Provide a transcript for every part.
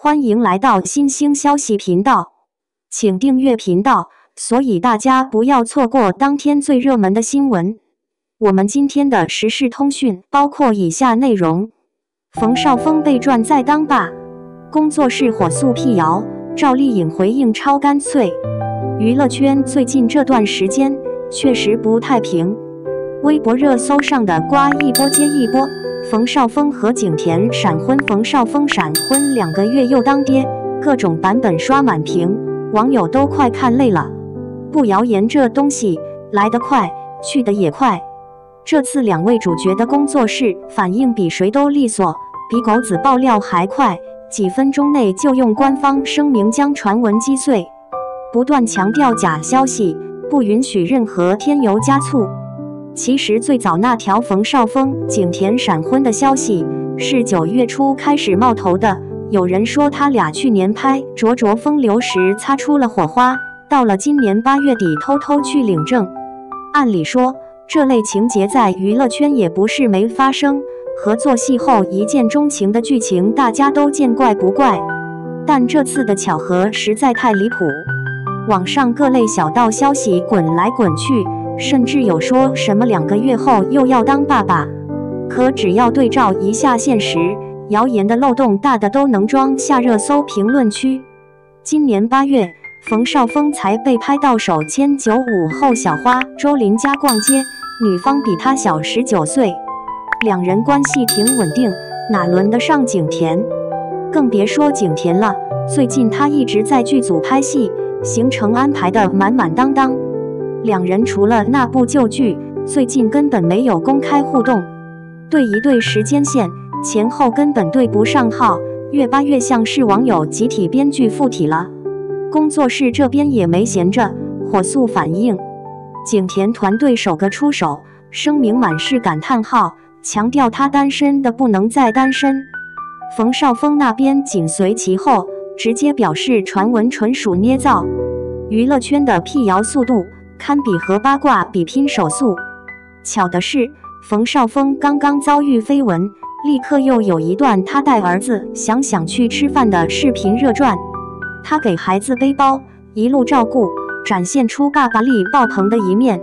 歡迎來到新興消息頻道，請訂閱頻道，所以大家不要錯過當天最熱門的新聞。我們今天的時事通訊包括以下內容：馮紹峰被傳在當爸，工作室火速闢謠，趙麗穎回應超乾脆。娛樂圈最近這段時間確實不太平，微博熱搜上的瓜一波接一波。馮紹峰和景甜閃婚，馮紹峰閃婚2個月又當爹，各種版本刷滿屏，網友都快看累了。不謠言這東西來得快，去得也快。這次兩位主角的工作室反應比誰都利索，比狗子爆料還快，幾分鐘內就用官方聲明將傳聞擊碎，不斷強調假消息，不允許任何添油加醋。其實最早那條馮紹峰、景甜閃婚的消息是9月初開始冒頭的，有人說他倆去年拍《灼灼風流》時擦出了火花，到了今年8月底偷偷去領證。按理說，這類情節在娛樂圈也不是沒發生，合作戲後一見鍾情的劇情大家都見怪不怪，但這次的巧合實在太離譜。網上各類小道消息滾來滾去，甚至有說什麼2個月後又要當爸爸，可只要對照一下現實，謠言的漏洞大的都能裝下熱搜評論區。今年8月，馮紹峰才被拍到手牽95後小花周琳家逛街，女方比他小19歲，兩人關係挺穩定，哪輪得上景甜？更別說景甜了，最近他一直在劇組拍戲，行程安排得滿滿當當。兩人除了那部舊劇，最近根本沒有公開互動，對一對時間線前後根本對不上號，越扒越像是網友集體編劇附體了。工作室這邊也沒閒着，火速反應。景甜團隊首個出手，聲明滿是感嘆號，強調他單身的不能再單身。馮紹峰那邊緊隨其後，直接表示傳聞純屬捏造。娛樂圈的闢謠速度堪比和八卦比拼手速。巧的是，馮紹峰剛剛遭遇緋聞，立刻又有一段他帶兒子想去吃飯的視頻熱轉。他給孩子背包，一路照顧，展現出爸爸力爆棚的一面。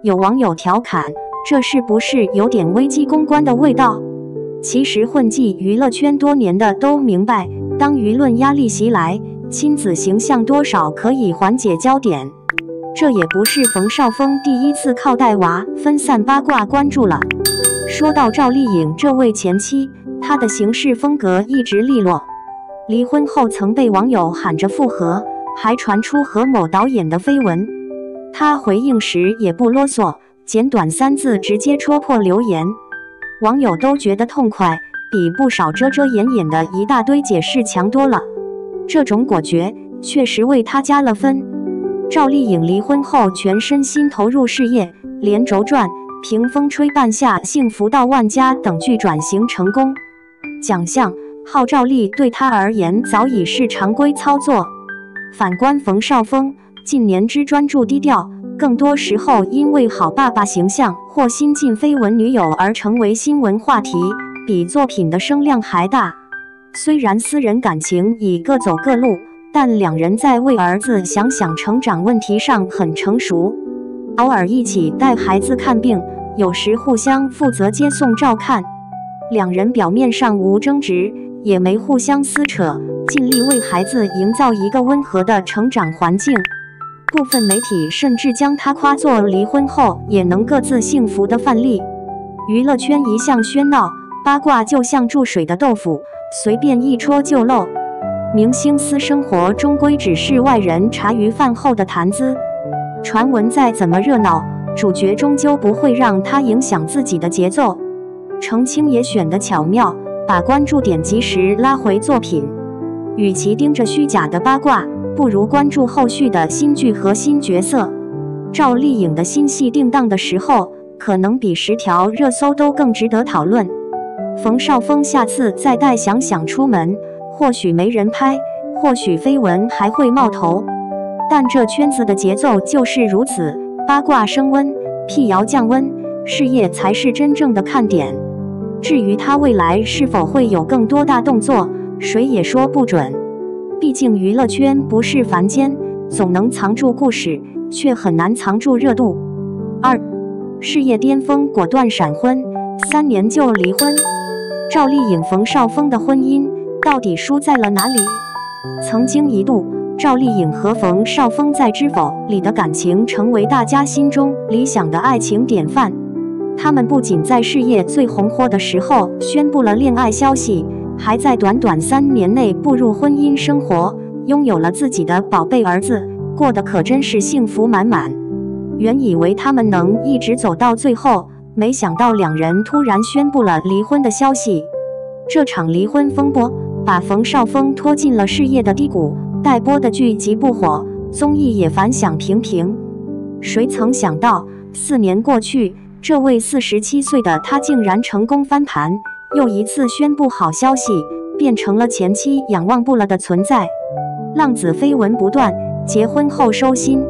有網友調侃，這是不是有點危機公關的味道？其實混跡娛樂圈多年的都明白，當輿論壓力襲來，親子形象多少可以緩解焦點。這也不是馮紹峰第一次靠帶娃分散八卦關注了。說到趙麗穎這位前妻，她的行事風格一直利落，離婚後曾被網友喊着復合，還傳出和某導演的緋聞。她回應時也不囉嗦，簡短3字直接戳破留言，網友都覺得痛快，比不少遮遮掩掩的一大堆解釋強多了。這種果決確實為她加了分。趙麗穎離婚後全身心投入事業，連軸轉、屏風吹半夏、幸福到萬家等劇轉型成功，獎項、號召力對她而言早已是常規操作。反觀馮紹峰，近年之專注低調，更多時候因為好爸爸形象或新晉緋聞女友而成為新聞話題，比作品的聲量還大。雖然私人感情已各走各路，但兩人在為兒子想成長問題上很成熟，偶爾一起帶孩子看病，有時互相負責接送照看。兩人表面上無爭執，也沒互相撕扯，盡力為孩子營造一個溫和的成長環境。部分媒體甚至將他誇作離婚後也能各自幸福的範例。娛樂圈一向喧鬧，八卦就像注水的豆腐，隨便一戳就漏。明星私生活終歸只是外人茶餘飯後的談資，傳聞再怎麼熱鬧，主角終究不會讓他影響自己的節奏。澄清也選得巧妙，把關注點及時拉回作品。與其盯着虛假的八卦，不如關注後續的新劇和新角色。趙麗穎的新戲定檔的時候，可能比10條熱搜都更值得討論。馮紹峰下次再帶想出門，或許沒人拍，或許緋聞還會冒頭，但這圈子的節奏就是如此，八卦升溫，闢謠降溫，事業才是真正的看點。至於他未來是否會有更多大動作，誰也說不準。畢竟娛樂圈不是凡間，總能藏住故事，卻很難藏住熱度。2. 事業巔峰果斷閃婚，3年就離婚。趙麗穎、馮紹峰的婚姻到底輸在了哪裡？曾經一度，趙麗穎和馮紹峰在《知否》裡的感情成為大家心中理想的愛情典範。他們不僅在事業最紅火的時候宣布了戀愛消息，還在短短3年內步入婚姻生活，擁有了自己的寶貝兒子，過得可真是幸福滿滿。原以為他們能一直走到最後，沒想到兩人突然宣布了離婚的消息。這場離婚風波把馮紹峰拖進了事業的低谷，待播的劇集不火，綜藝也反響平平。誰曾想到4年過去，這位47歲的他竟然成功翻盤，又一次宣布好消息，變成了前妻仰望不了的存在。浪子緋聞不斷，結婚後收心。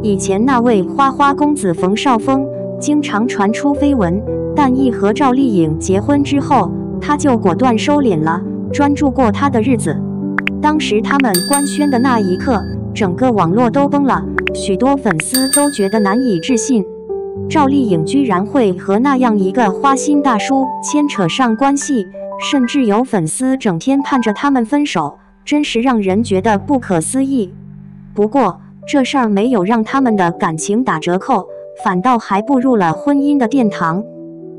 以前那位花花公子馮紹峰經常傳出緋聞，但一和趙麗穎結婚之後，他就果斷收斂了，專注過他的日子。當時他們官宣的那一刻，整個網絡都崩了，許多粉絲都覺得難以置信。趙麗穎居然會和那樣一個花心大叔牽扯上關係，甚至有粉絲整天盼着他們分手，真是讓人覺得不可思議。不過這事兒沒有讓他們的感情打折扣，反倒還步入了婚姻的殿堂。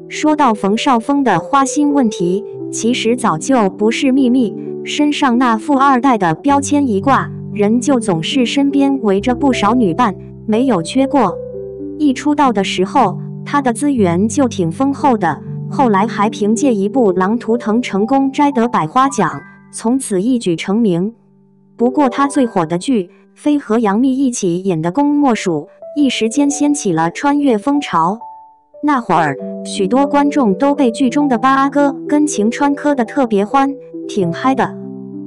說到馮紹峰的花心問題，其實早就不是秘密，身上那富二代的標籤一掛，人就總是身邊圍着不少女伴，沒有缺過。一出道的時候，他的資源就挺豐厚的，後來還憑借一部《狼圖騰》成功摘得百花獎，從此一舉成名。不過他最火的劇非和楊冪一起演的《宮莫屬》，一時間掀起了穿越風潮。那會兒許多觀眾都被劇中的八阿哥跟晴川磕得特別歡，挺嗨的。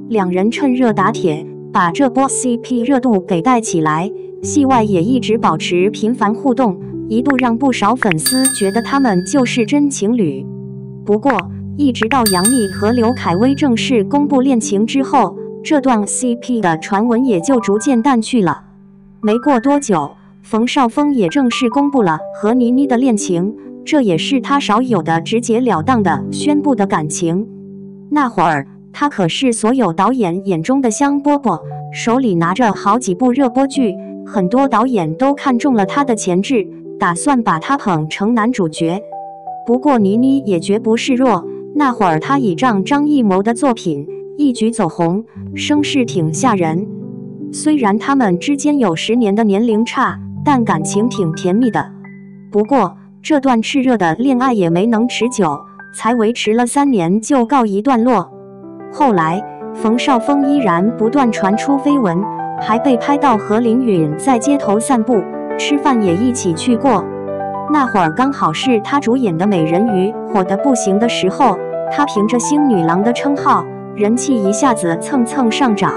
兩人趁熱打鐵，把這波 CP 熱度給帶起來，戲外也一直保持頻繁互動，一度讓不少粉絲覺得他們就是真情侶。不過一直到楊冪和劉愷威正式公布戀情之後，這段 CP 的傳聞也就逐漸淡去了。沒過多久，馮紹峰也正式公布了和倪妮的戀情，這也是他少有的直截了當的宣布的感情。那會兒他可是所有導演眼中的香饽饽，手裡拿着好幾部熱播劇，很多導演都看中了他的潛質，打算把他捧成男主角。不過倪妮也絕不示弱，那會兒他倚仗張藝謀的作品一舉走紅，聲勢挺嚇人。雖然他們之間有10年的年齡差，但感情挺甜蜜的。不過這段熾熱的戀愛也沒能持久，才維持了3年就告一段落。後來馮紹峰依然不斷傳出緋聞，還被拍到和林允在街頭散步，吃飯也一起去過。那會兒剛好是他主演的《美人魚》火得不行的時候，他憑着星女郎的稱號，人氣一下子蹭蹭上漲。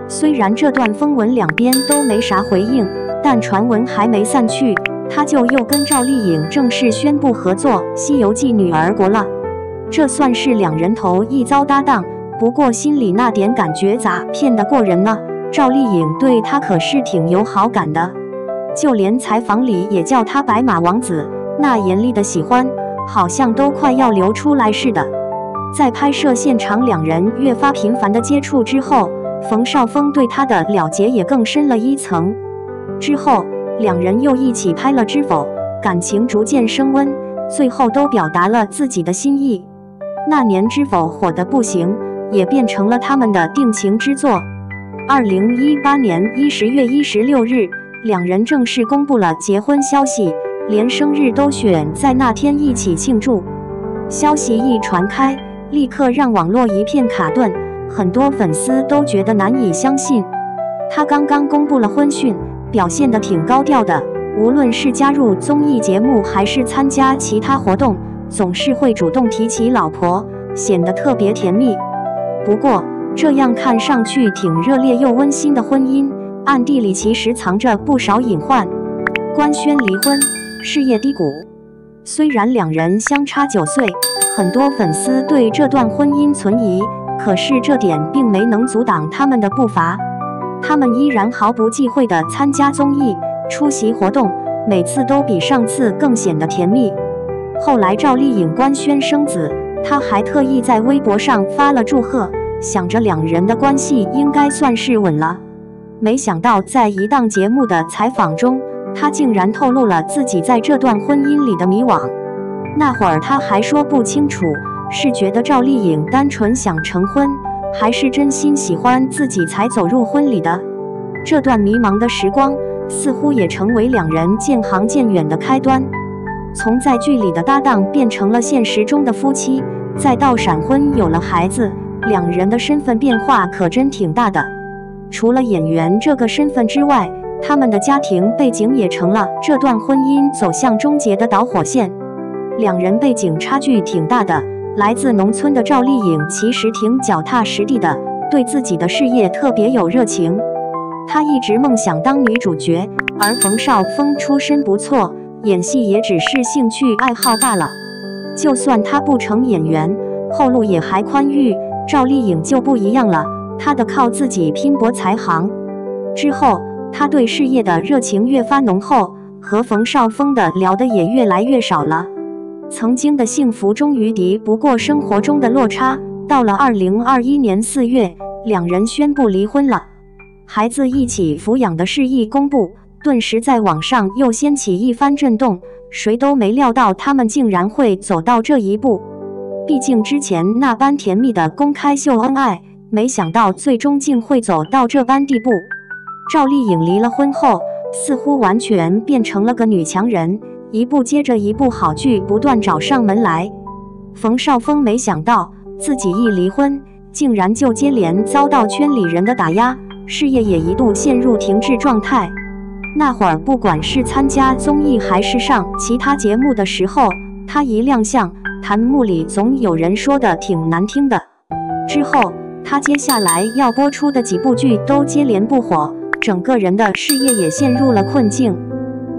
雖然這段風聞兩邊都沒啥回應，但傳聞還沒散去，他就又跟趙麗穎正式宣布合作《西遊記》女兒國了。這算是兩人頭一遭搭檔，不過心裡那點感覺咋騙得過人呢？趙麗穎對他可是挺有好感的，就連採訪裡也叫他白馬王子，那嚴厲的喜歡好像都快要流出來似的。在拍攝現場兩人越發頻繁的接觸之後，馮紹峰對他的了解也更深了一層。之後兩人又一起拍了《知否》，感情逐漸升溫，最後都表達了自己的心意。那年《知否》火得不行，也變成了他們的定情之作。2018年10月16日，兩人正式公布了結婚消息，連生日都選在那天一起慶祝。消息一傳開，立刻讓網絡一片卡頓，很多粉絲都覺得難以相信。他剛剛公布了婚訊，表現得挺高調的，無論是加入綜藝節目還是參加其他活動，總是會主動提起老婆，顯得特別甜蜜。不過這樣看上去挺熱烈又溫馨的婚姻，暗地裡其實藏着不少隱患。官宣離婚，事業低谷。雖然兩人相差9歲，很多粉絲對這段婚姻存疑，可是這點並沒能阻擋他們的步伐，他們依然毫不忌諱地參加綜藝、出席活動，每次都比上次更顯得甜蜜。後來趙麗穎官宣生子，她還特意在微博上發了祝賀，想着兩人的關係應該算是穩了。沒想到在一檔節目的採訪中，她竟然透露了自己在這段婚姻裡的迷惘。那會兒她還說不清楚，是覺得趙麗穎單純想成婚，還是真心喜歡自己才走入婚禮的。這段迷茫的時光，似乎也成為兩人漸行漸遠的開端。從在劇裡的搭檔變成了現實中的夫妻，再到閃婚有了孩子，兩人的身份變化可真挺大的。除了演員這個身份之外，他們的家庭背景也成了這段婚姻走向終結的導火線。兩人背景差距挺大的，來自農村的趙麗穎其實挺腳踏實地的，對自己的事業特別有熱情。她一直夢想當女主角，而馮紹峰出身不錯，演戲也只是興趣愛好罷了。就算他不成演員，後路也還寬裕。趙麗穎就不一樣了，她得靠自己拼搏才行。之後，她對事業的熱情越發濃厚，和馮紹峰的聊得也越來越少了。曾經的幸福終於敵不過生活中的落差。到了2021年4月，兩人宣布離婚了。孩子一起撫養的事一公布，頓時在網上又掀起一番震動，誰都沒料到他們竟然會走到這一步。畢竟之前那般甜蜜的公開秀恩愛，沒想到最終竟會走到這般地步。趙麗穎離了婚後，似乎完全變成了個女強人，一部接着一部好劇不斷找上門來。馮紹峰沒想到自己一離婚，竟然就接連遭到圈裡人的打壓，事業也一度陷入停滯狀態。那會兒不管是參加綜藝還是上其他節目的時候，他一亮相，彈幕裡總有人說的挺難聽的。之後他接下來要播出的幾部劇都接連不火，整個人的事業也陷入了困境。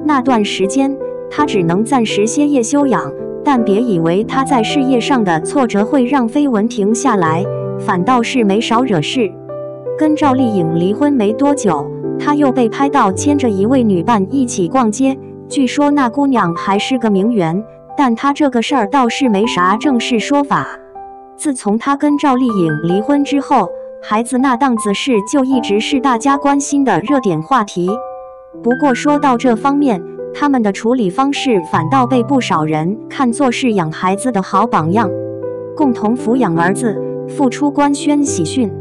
那段時間他只能暫時歇業休養，但別以為他在事業上的挫折會讓緋聞停下來，反倒是沒少惹事。跟趙麗穎離婚沒多久，他又被拍到牽着一位女伴一起逛街，據說那姑娘還是個名媛，但他這個事兒倒是沒啥正式說法。自從他跟趙麗穎離婚之後，孩子那檔子事就一直是大家關心的熱點話題。不過說到這方面，他們的處理方式反倒被不少人看作是養孩子的好榜樣，共同撫養兒子，復出官宣喜訊。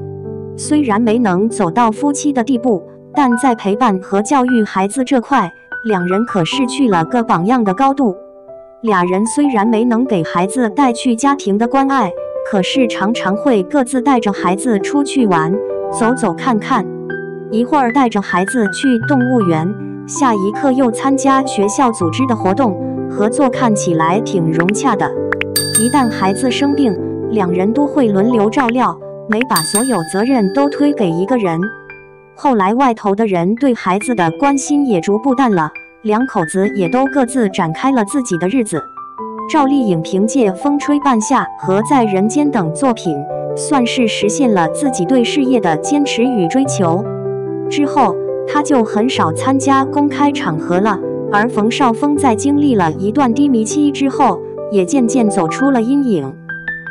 雖然沒能走到夫妻的地步，但在陪伴和教育孩子這塊，兩人可是去了個榜樣的高度。倆人雖然沒能給孩子帶去家庭的關愛，可是常常會各自帶着孩子出去玩，走走看看。一會兒帶着孩子去動物園，下一刻又參加學校組織的活動，合作看起來挺融洽的。一旦孩子生病，兩人都會輪流照料，沒把所有責任都推給一個人。後來外頭的人對孩子的關心也逐步淡了，兩口子也都各自展開了自己的日子。趙麗穎憑借《風吹半夏》和《在人間》等作品，算是實現了自己對事業的堅持與追求。之後他就很少參加公開場合了，而馮紹峰在經歷了一段低迷期之後，也漸漸走出了陰影。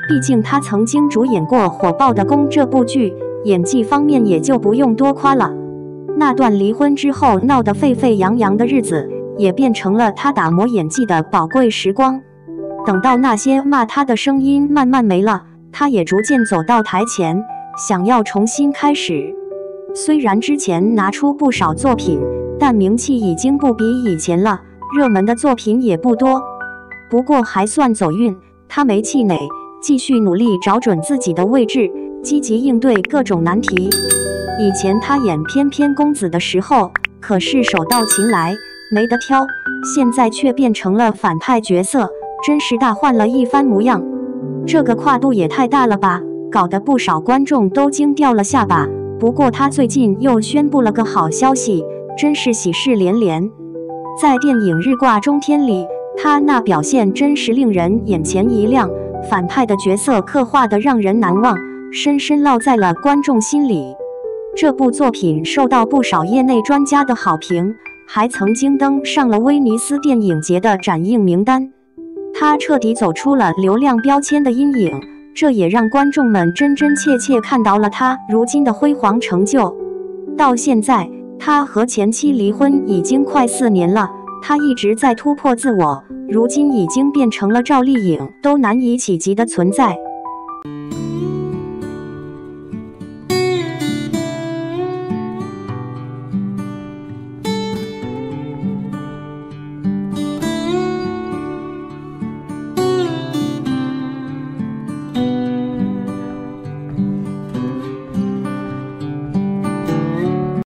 畢竟他曾經主演過火爆的《宮》這部劇，演技方面也就不用多誇了。那段離婚之後鬧得沸沸揚揚的日子，也變成了他打磨演技的寶貴時光。等到那些罵他的聲音慢慢沒了，他也逐漸走到台前，想要重新開始。雖然之前拿出不少作品，但名氣已經不比以前了，熱門的作品也不多。不過還算走運，他沒氣餒，繼續努力找準自己的位置，積極應對各種難題。以前他演翩翩公子的時候，可是手到擒來，沒得挑，現在卻變成了反派角色，真是大換了一番模樣。這個跨度也太大了吧，搞得不少觀眾都驚掉了下巴。不過他最近又宣布了個好消息，真是喜事連連。在電影《日掛中天》裡，他那表現真是令人眼前一亮，反派的角色刻畫得讓人難忘，深深烙在了觀眾心裡。這部作品受到不少業內專家的好評，還曾經登上了威尼斯電影節的展映名單。它徹底走出了流量標籤的陰影，這也讓觀眾們真真切切看到了他如今的輝煌成就。到現在，他和前妻離婚已經快4年了，他一直在突破自我，如今已經變成了趙麗穎都難以企及的存在。